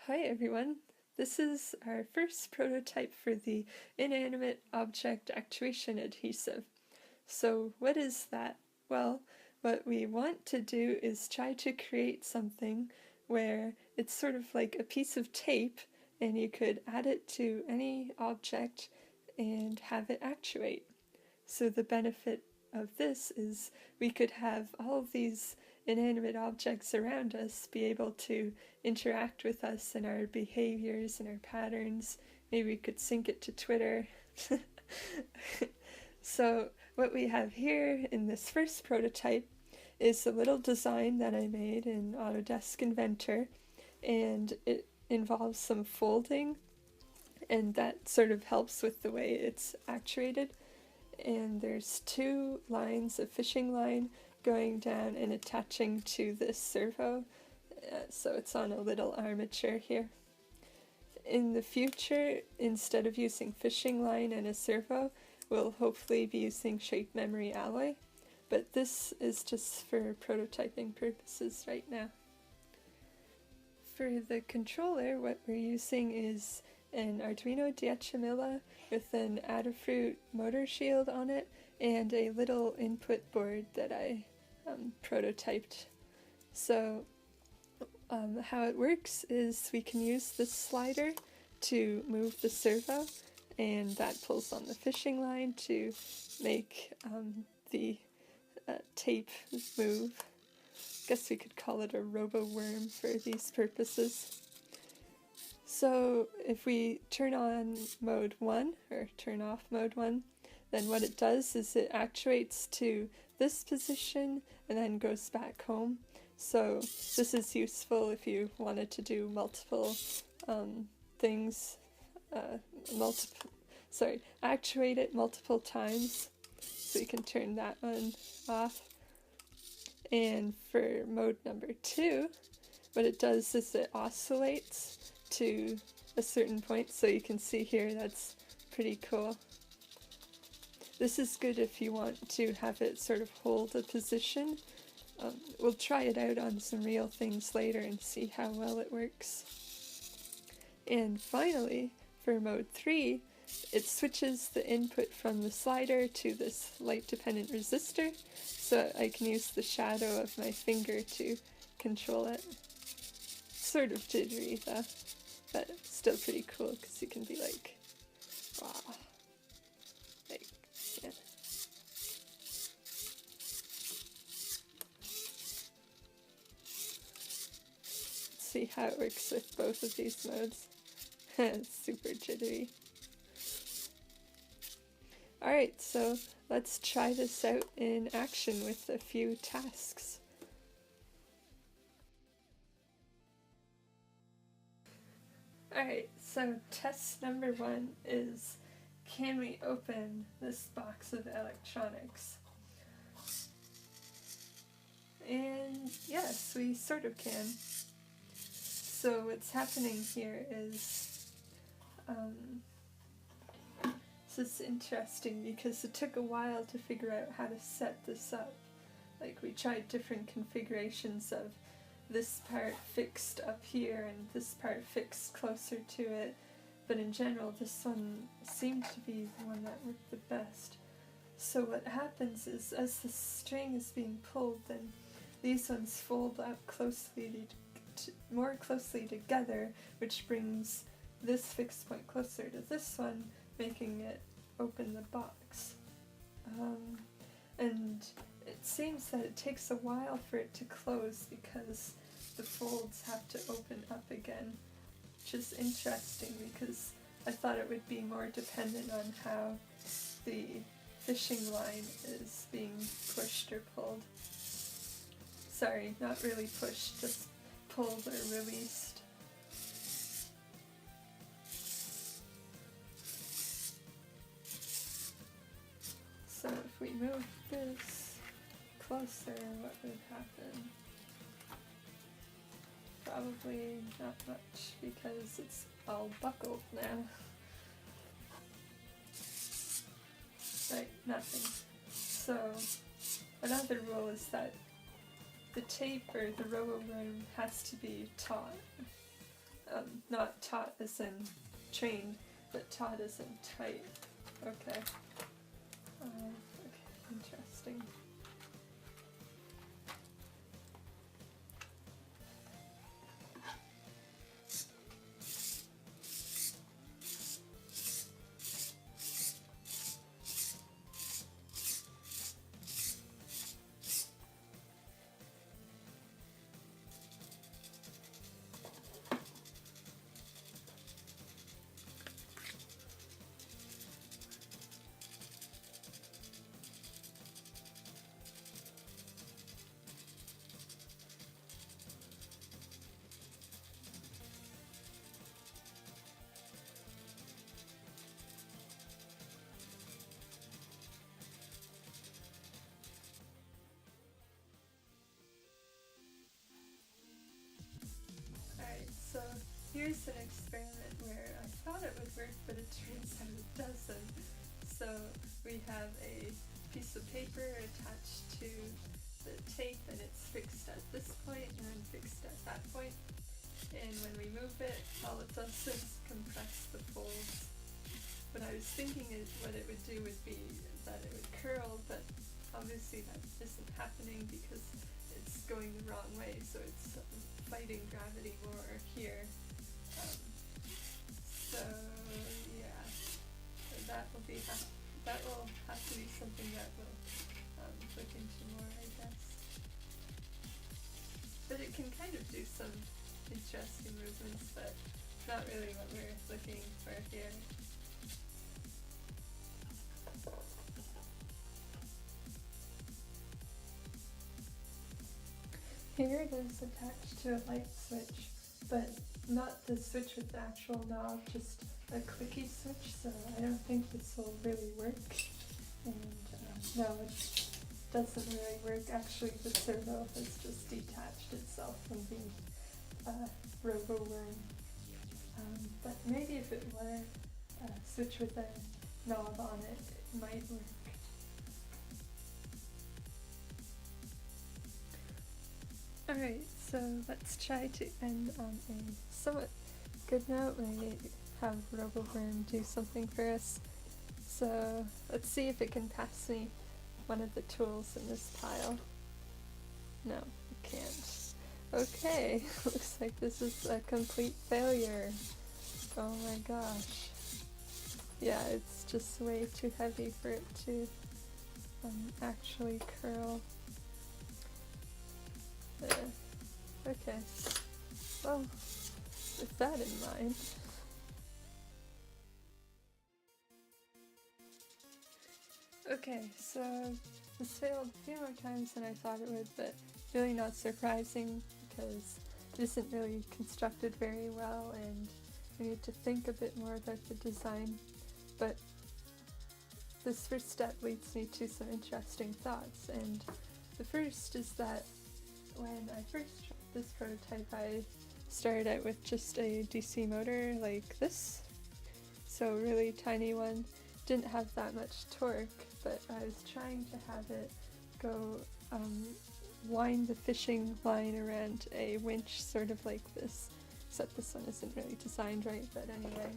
Hi everyone, this is our first prototype for the Inanimate Object Actuation Adhesive. So what is that? Well, what we want to do is try to create something where it's sort of like a piece of tape and you could add it to any object and have it actuate. So the benefit of this is we could have all of these inanimate objects around us be able to interact with us and our behaviors and our patterns. Maybe we could sync it to Twitter. So what we have here in this first prototype is a little design that I made in Autodesk Inventor, and it involves some folding, and that sort of helps with the way it's actuated. And there's two lines, a fishing line going down and attaching to this servo, so it's on a little armature here. In the future, instead of using fishing line and a servo, we'll hopefully be using shape memory alloy, but this is just for prototyping purposes right now. For the controller, what we're using is an Arduino DHMilla with an Adafruit motor shield on it and a little input board that I prototyped. So how it works is we can use this slider to move the servo, and that pulls on the fishing line to make the tape move. I guess we could call it a robo-worm for these purposes. So if we turn on mode 1 or turn off mode 1, then what it does is it actuates to this position and then goes back home. So this is useful if you wanted to do multiple things, actuate it multiple times. So you can turn that one off. And for mode number 2, what it does is it oscillates to a certain point, so you can see here that's pretty cool. This is good if you want to have it sort of hold a position. We'll try it out on some real things later and see how well it works. And finally, for mode 3, it switches the input from the slider to this light-dependent resistor, so I can use the shadow of my finger to control it. Sort of jittery though, but still pretty cool because you can be like, wow, like, yeah. Let's see how it works with both of these modes. Super jittery. Alright, so let's try this out in action with a few tasks. Alright, so test number 1 is, can we open this box of electronics? And yes, we sort of can. So what's happening here is, this is interesting because it took a while to figure out how to set this up. Like, we tried different configurations of this part fixed up here and this part fixed closer to it, but in general this one seemed to be the one that worked the best. So what happens is, as the string is being pulled, then these ones fold up more closely together, which brings this fixed point closer to this one, making it open the box. And it seems that it takes a while for it to close because the folds have to open up again, which is interesting because I thought it would be more dependent on how the fishing line is being pushed or pulled. Sorry, not really pushed, just pulled or released. So if we move this closer, what would happen? Probably not much because it's all buckled now. Right, nothing. So another rule is that the tape or the robo-worm has to be taut. not taut as in trained, but taut as in tight. Okay. Okay, interesting. Alright, so here's an experiment where I thought it would work, but it turns out it doesn't. So we have a piece of paper attached to the tape, and it's fixed at this point and then fixed at that point. And when we move it, all it does is compress the folds. What I was thinking is what it would do would be that it would curl, but obviously that isn't happening because it's going the wrong way, so it's fighting gravity more here. So yeah, so that will have to be something that we'll look into more, I guess. But it can kind of do some interesting movements, but not really what we're looking for here. Here it is attached to a light switch, but not the switch with the actual knob, just a clicky switch, so I don't think this will really work. And no, it doesn't really work. Actually, the servo has just detached itself from the robo-worm. But maybe if it were a switch with a knob on it, it might work. Alright, so let's try to end on a somewhat good note. We have RoboWorm do something for us. So let's see if it can pass me one of the tools in this pile. No, it can't. Okay, looks like this is a complete failure. Oh my gosh. Yeah, it's just way too heavy for it to actually curl. Okay, well, with that in mind. Okay, so this failed a few more times than I thought it would, but really not surprising because it isn't really constructed very well and we need to think a bit more about the design. But this first step leads me to some interesting thoughts, and the first is that when I first tried this prototype, I started out with just a DC motor like this, so a really tiny one. Didn't have that much torque, but I was trying to have it go wind the fishing line around a winch sort of like this, except this one isn't really designed right, but anyway,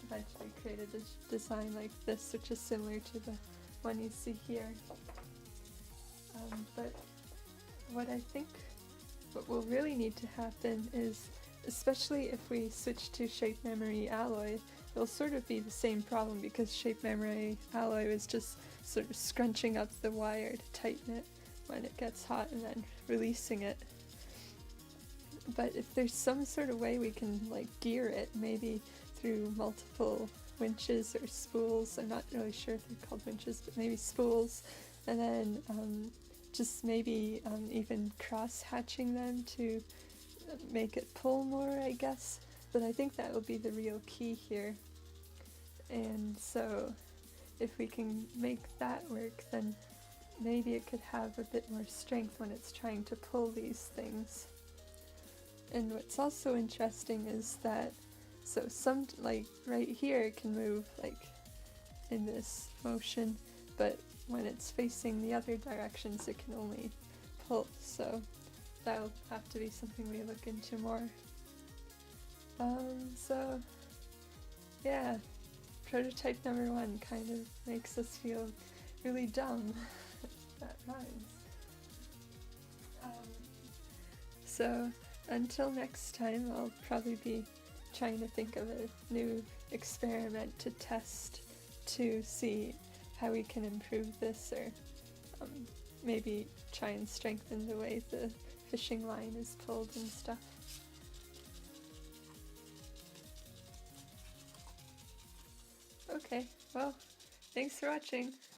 eventually created a design like this, which is similar to the one you see here. But what I think what will really need to happen is, especially if we switch to shape memory alloy, it'll sort of be the same problem because shape memory alloy is just sort of scrunching up the wire to tighten it when it gets hot and then releasing it. But if there's some sort of way we can like gear it, maybe through multiple winches or spools, I'm not really sure if they're called winches, but maybe spools, and then just maybe even cross-hatching them to make it pull more, I guess. But I think that will be the real key here. And so if we can make that work, then maybe it could have a bit more strength when it's trying to pull these things. And what's also interesting is that, so some, like right here, it can move like in this motion, but when it's facing the other directions, it can only pull, so that'll have to be something we look into more. So yeah, prototype number 1 kind of makes us feel really dumb. That rhymes. So until next time, I'll probably be trying to think of a new experiment to test to see how we can improve this, or maybe try and strengthen the way the fishing line is pulled and stuff. Okay, well, thanks for watching.